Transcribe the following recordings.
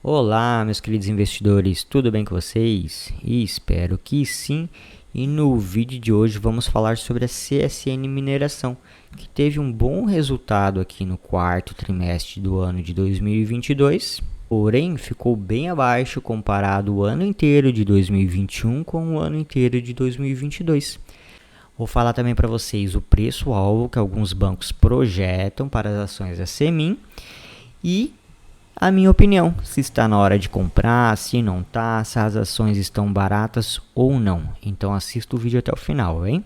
Olá, meus queridos investidores, tudo bem com vocês? Espero que sim. E no vídeo de hoje vamos falar sobre a CSN Mineração, que teve um bom resultado aqui no quarto trimestre do ano de 2022, porém ficou bem abaixo comparado o ano inteiro de 2021 com o ano inteiro de 2022. Vou falar também para vocês o preço-alvo que alguns bancos projetam para as ações da Semin e a minha opinião, se está na hora de comprar, se não está, se as ações estão baratas ou não. Então assista o vídeo até o final, hein?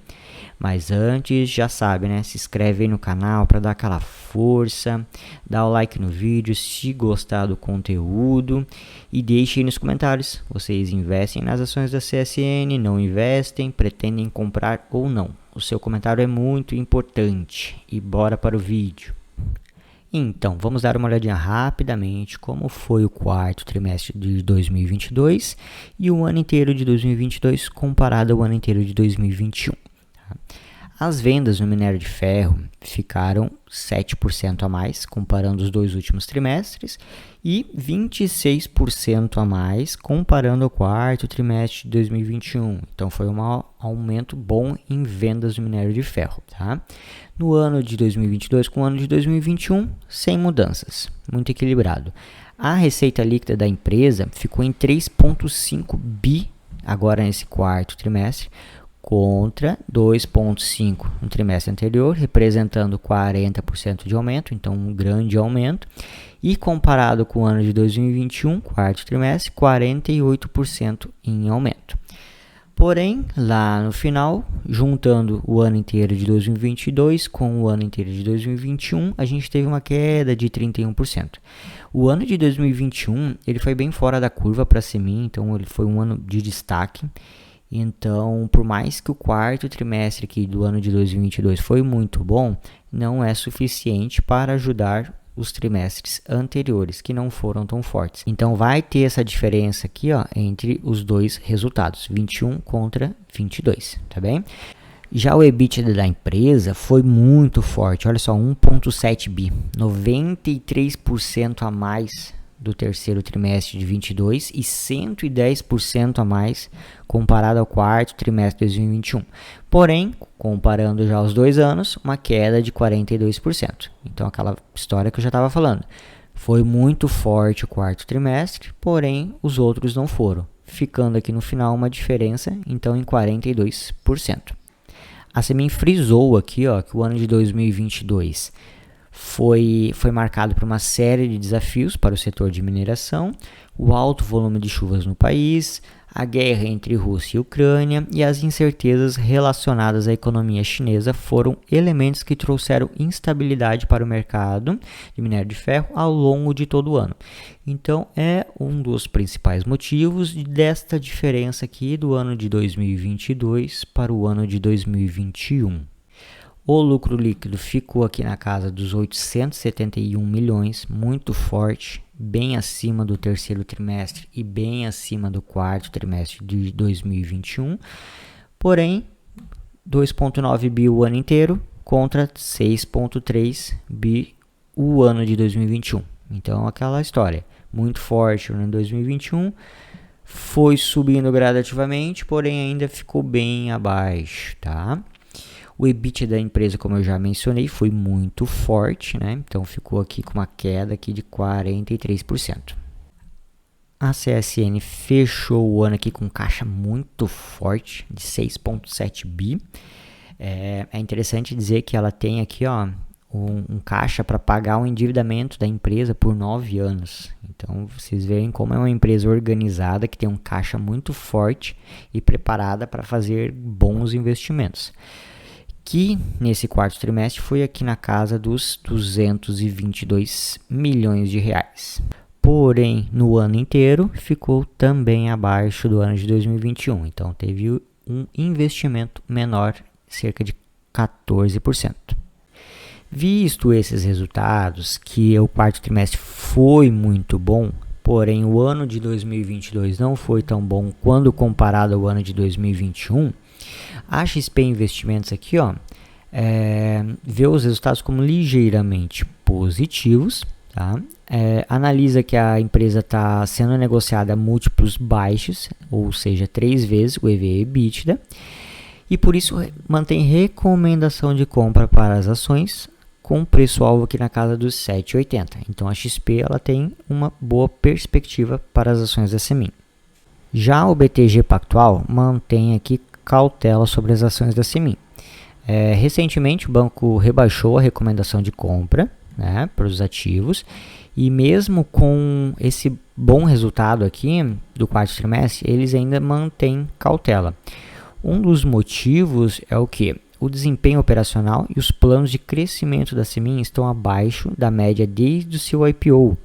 Mas antes, já sabe, né? Se inscreve aí no canal para dar aquela força, dá o like no vídeo se gostar do conteúdo e deixe aí nos comentários. Vocês investem nas ações da CSN, não investem, pretendem comprar ou não? O seu comentário é muito importante. E bora para o vídeo. Então, vamos dar uma olhadinha rapidamente como foi o quarto trimestre de 2022 e o ano inteiro de 2022 comparado ao ano inteiro de 2021. Tá? As vendas no minério de ferro ficaram 7% a mais comparando os dois últimos trimestres e 26% a mais comparando ao quarto trimestre de 2021. Então, foi um aumento bom em vendas do minério de ferro. Tá? No ano de 2022 com o ano de 2021, sem mudanças, muito equilibrado. A receita líquida da empresa ficou em 3,5 bi agora nesse quarto trimestre, contra 2,5 no trimestre anterior, representando 40% de aumento, então um grande aumento. E comparado com o ano de 2021, quarto trimestre, 48% em aumento. Porém, lá no final, juntando o ano inteiro de 2022 com o ano inteiro de 2021, a gente teve uma queda de 31%. O ano de 2021 ele foi bem fora da curva para a Semin, então ele foi um ano de destaque. Então, por mais que o quarto trimestre aqui do ano de 2022 foi muito bom, não é suficiente para ajudar os trimestres anteriores, que não foram tão fortes. Então, vai ter essa diferença aqui, ó, entre os dois resultados, 21 contra 22, tá bem? Já o EBITDA da empresa foi muito forte, olha só, 1,7 bi, 93% a mais do terceiro trimestre de 22 e 110% a mais comparado ao quarto trimestre de 2021. Porém, comparando já os 2 anos, uma queda de 42%. Então, aquela história que eu já estava falando. Foi muito forte o quarto trimestre, porém, os outros não foram. Ficando aqui no final uma diferença, então, em 42%. A Semin frisou aqui, ó, que o ano de 2022 foi marcado por uma série de desafios para o setor de mineração, o alto volume de chuvas no país, a guerra entre Rússia e Ucrânia e as incertezas relacionadas à economia chinesa foram elementos que trouxeram instabilidade para o mercado de minério de ferro ao longo de todo o ano. Então, é um dos principais motivos desta diferença aqui do ano de 2022 para o ano de 2021. O lucro líquido ficou aqui na casa dos 871 milhões, muito forte, bem acima do terceiro trimestre e bem acima do quarto trimestre de 2021. Porém, 2,9 bi o ano inteiro contra 6,3 bi o ano de 2021. Então, aquela história, muito forte no ano de 2021, foi subindo gradativamente, porém ainda ficou bem abaixo, tá? O EBITDA da empresa, como eu já mencionei, foi muito forte, né? Então ficou aqui com uma queda aqui de 43%. A CSN fechou o ano aqui com caixa muito forte, de 6,7 bi. É interessante dizer que ela tem aqui, ó, um caixa para pagar o endividamento da empresa por 9 anos. Então, vocês veem como é uma empresa organizada, que tem um caixa muito forte e preparada para fazer bons investimentos. Que nesse quarto trimestre foi aqui na casa dos 222 milhões de reais. Porém, no ano inteiro ficou também abaixo do ano de 2021. Então, teve um investimento menor, cerca de 14%. Visto esses resultados, que o quarto trimestre foi muito bom, porém o ano de 2022 não foi tão bom quando comparado ao ano de 2021, a XP Investimentos aqui, ó, vê os resultados como ligeiramente positivos, Tá? Analisa que a empresa está sendo negociada a múltiplos baixos, ou seja, 3 vezes o EV/EBITDA, e por isso mantém recomendação de compra para as ações com preço-alvo aqui na casa dos 7,80. Então a XP ela tem uma boa perspectiva para as ações da Semin. Já o BTG Pactual mantém aqui cautela sobre as ações da Semin. Recentemente o banco rebaixou a recomendação de compra, né, para os ativos, e mesmo com esse bom resultado aqui do quarto trimestre, eles ainda mantêm cautela. Um dos motivos é o que? O desempenho operacional e os planos de crescimento da Semin estão abaixo da média desde o seu IPO.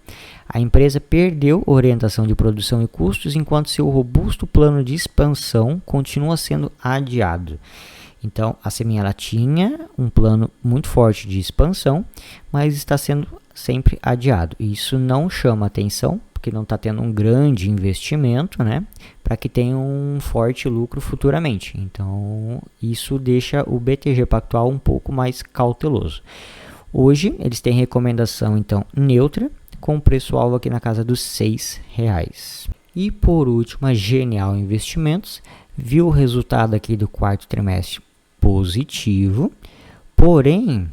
A empresa perdeu orientação de produção e custos, enquanto seu robusto plano de expansão continua sendo adiado. Então, a Semin ela tinha um plano muito forte de expansão, mas está sendo sempre adiado. Isso não chama atenção, porque não está tendo um grande investimento, né, para que tenha um forte lucro futuramente. Então, isso deixa o BTG Pactual um pouco mais cauteloso. Hoje, eles têm recomendação, então, neutra, com preço-alvo aqui na casa dos R$6. E, por último, a Genial Investimentos viu o resultado aqui do quarto trimestre positivo, porém,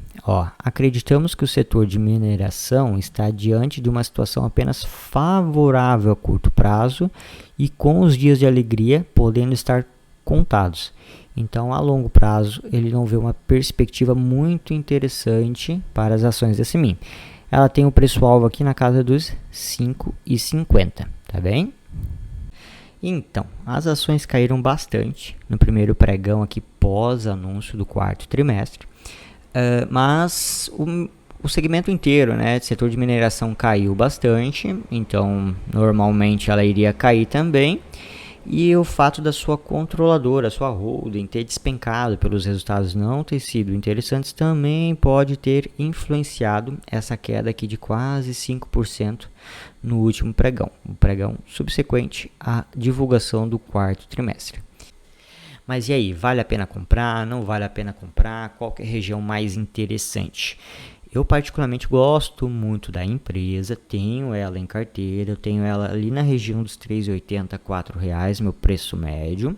acreditamos que o setor de mineração está diante de uma situação apenas favorável a curto prazo e com os dias de alegria podendo estar contados. Então, a longo prazo, ele não vê uma perspectiva muito interessante para as ações da Semin. Ela tem o preço-alvo aqui na casa dos R$5,50, tá bem? Então, as ações caíram bastante no primeiro pregão aqui pós-anúncio do quarto trimestre, mas o segmento inteiro, né, setor de mineração caiu bastante, então normalmente ela iria cair também, e o fato da sua controladora, sua holding, ter despencado pelos resultados não ter sido interessantes também pode ter influenciado essa queda aqui de quase 5% no último pregão, o pregão subsequente à divulgação do quarto trimestre. Mas e aí, vale a pena comprar? Não vale a pena comprar? Qual que é a região mais interessante? Eu particularmente gosto muito da empresa, tenho ela em carteira, eu tenho ela ali na região dos R$3,80 a R$4, meu preço médio.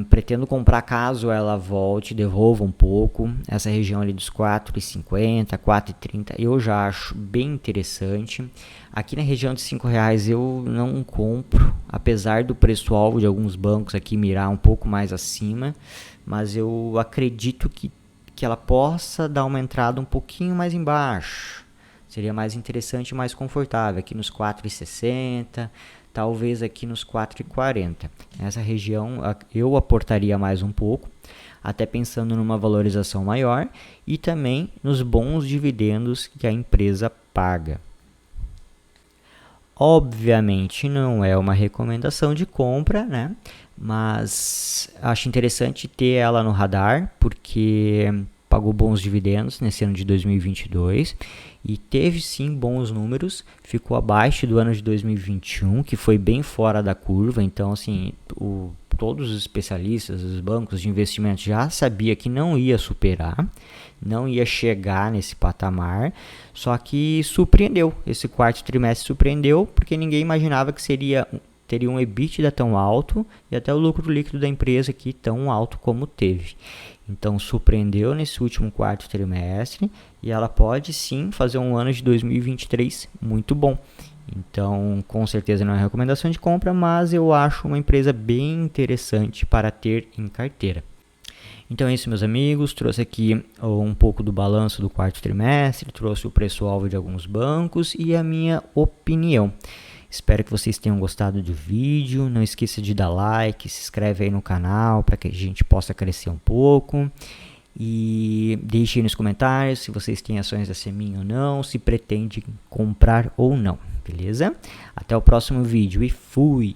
Pretendo comprar caso ela volte, devolva um pouco, essa região ali dos R$4,50, R$4,30 eu já acho bem interessante. Aqui na região de R$5 eu não compro, apesar do preço-alvo de alguns bancos aqui mirar um pouco mais acima, mas eu acredito que ela possa dar uma entrada um pouquinho mais embaixo. Seria mais interessante e mais confortável, aqui nos R$4,60, talvez aqui nos R$4,40. Nessa região eu aportaria mais um pouco, até pensando numa valorização maior e também nos bons dividendos que a empresa paga. Obviamente não é uma recomendação de compra, né? Mas acho interessante ter ela no radar, porque pagou bons dividendos nesse ano de 2022 e teve sim bons números, ficou abaixo do ano de 2021, que foi bem fora da curva. Então, assim, todos os especialistas, os bancos de investimento já sabia que não ia superar, não ia chegar nesse patamar, só que surpreendeu, esse quarto trimestre surpreendeu, porque ninguém imaginava que teria um EBITDA tão alto e até o lucro líquido da empresa aqui tão alto como teve. Então, surpreendeu nesse último quarto trimestre e ela pode sim fazer um ano de 2023 muito bom. Então, com certeza não é recomendação de compra, mas eu acho uma empresa bem interessante para ter em carteira. Então é isso, meus amigos, trouxe aqui um pouco do balanço do quarto trimestre, trouxe o preço-alvo de alguns bancos e a minha opinião. Espero que vocês tenham gostado do vídeo, não esqueça de dar like, se inscreve aí no canal para que a gente possa crescer um pouco. E deixe aí nos comentários se vocês têm ações da Semin ou não, se pretende comprar ou não, beleza? Até o próximo vídeo e fui!